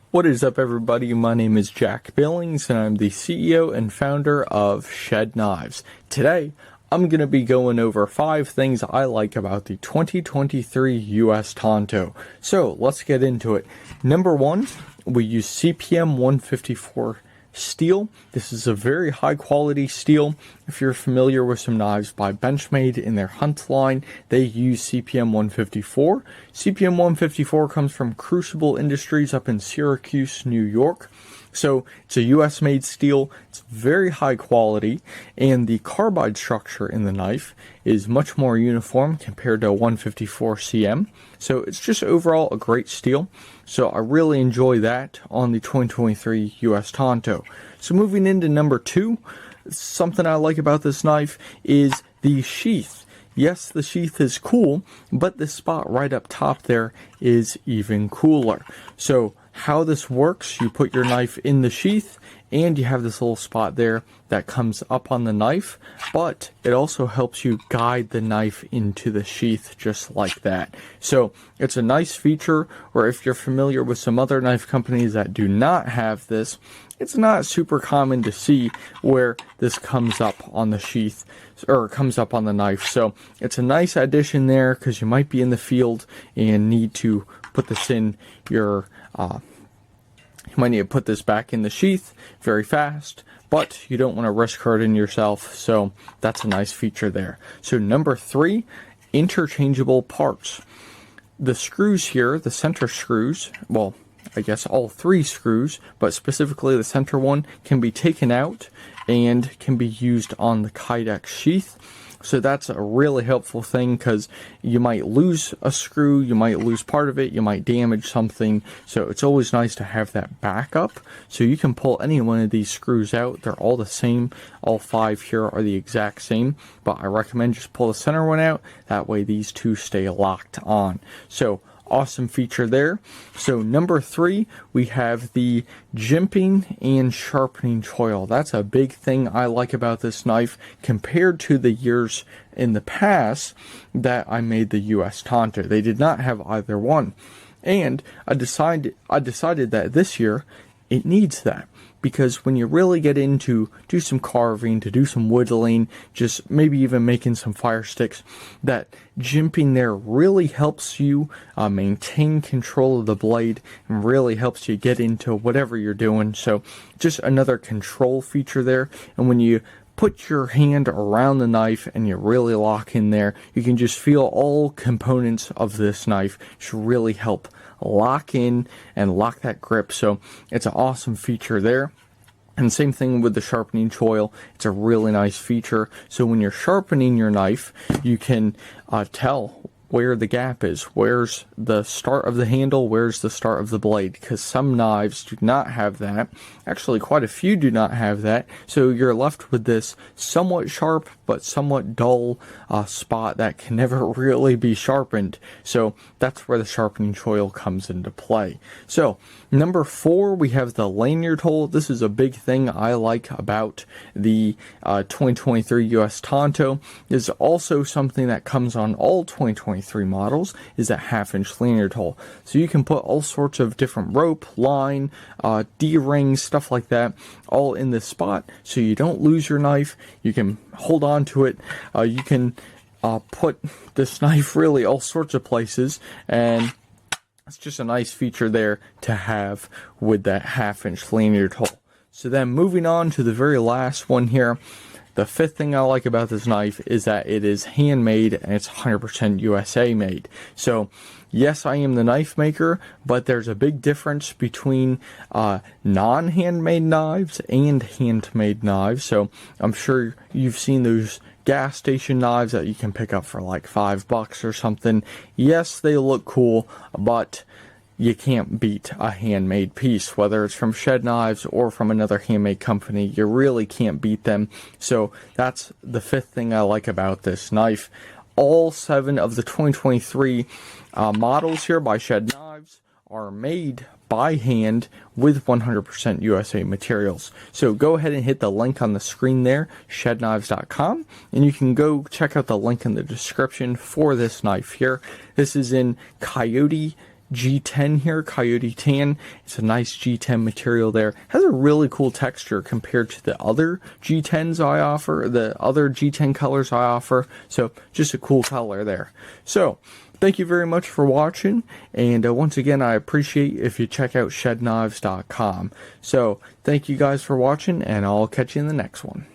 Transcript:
What is up, everybody? My name is Jack Billings, and I'm the CEO and founder of Shedknives. Today, I'm going to be going over 5 things I like about the 2023 US Tanto. So, let's get into it. Number 1, we use CPM 154 steel. This is a very high quality steel. If you're familiar with some knives by Benchmade in their Hunt line, they use CPM 154. CPM 154 comes from Crucible Industries up in Syracuse, New York. So it's a US made steel, it's very high quality, and the carbide structure in the knife is much more uniform compared to 154 CM. So it's just overall a great steel. So I really enjoy that on the 2023 US Tanto. So moving into number 2, something I like about this knife is the sheath. Yes, the sheath is cool, but this spot right up top there is even cooler. So how this works, you put your knife in the sheath and you have this little spot there that comes up on the knife, but it also helps you guide the knife into the sheath just like that. So it's a nice feature, or if you're familiar with some other knife companies that do not have this, it's not super common to see where this comes up on the sheath or comes up on the knife. So it's a nice addition there because you might be in the field and need to put this in your you might need to put this back in the sheath very fast, but you don't want to risk hurting yourself, so that's a nice feature there. So number 3, interchangeable parts. The screws here, the center screws, well, I guess all 3 screws, but specifically the center one, can be taken out and can be used on the Kydex sheath. So that's a really helpful thing because you might lose a screw, you might lose part of it, you might damage something. So it's always nice to have that backup. So you can pull any one of these screws out. They're all the same. All 5 here are the exact same. But I recommend just pull the center one out. That way these 2 stay locked on. So awesome feature there. So number 3, we have the jimping and sharpening coil. That's a big thing I like about this knife compared to the years in the past that I made the US Tanto. They did not have either one. And I decided that this year it needs that. Because when you really get into do some carving, to do some whittling, just maybe even making some fire sticks, that jimping there really helps you maintain control of the blade and really helps you get into whatever you're doing. So just another control feature there. And when you put your hand around the knife and you really lock in there, you can just feel all components of this knife just really help lock in and lock that grip. So it's an awesome feature there. And same thing with the sharpening coil. It's a really nice feature. So when you're sharpening your knife, you can tell where the gap is. Where's the start of the handle? Where's the start of the blade? Because some knives do not have that. Actually, quite a few do not have that. So you're left with this somewhat sharp but somewhat dull spot that can never really be sharpened. So that's where the sharpening coil comes into play. So number 4, we have the lanyard hole. This is a big thing I like about the 2023 US Tanto. Is also something that comes on all 2023 models, is that 1/2-inch lanyard hole. So you can put all sorts of different rope, line, D-rings, stuff like that, all in this spot so you don't lose your knife. You can hold on to it. You can put this knife really all sorts of places, and it's just a nice feature there to have with that 1/2-inch lanyard hole. So then moving on to the very last one here. The 5th thing I like about this knife is that it is handmade and it's 100% USA made. So yes, I am the knife maker, but there's a big difference between non-handmade knives and handmade knives. So I'm sure you've seen those gas station knives that you can pick up for like $5 or something. Yes, they look cool, but you can't beat a handmade piece, whether it's from Shedknives or from another handmade company. You really can't beat them. So that's the 5th thing I like about this knife. All 7 of the 2023 models here by Shedknives are made by hand with 100% USA materials. So go ahead and hit the link on the screen there, shedknives.com, and you can go check out the link in the description for this knife here. This is in Coyote G10 here, Coyote Tan. It's a nice G10 material there. Has a really cool texture compared to the other G10s I offer, the other G10 colors I offer. So just a cool color there. So thank you very much for watching, and once again, I appreciate if you check out shedknives.com. So thank you guys for watching, and I'll catch you in the next one.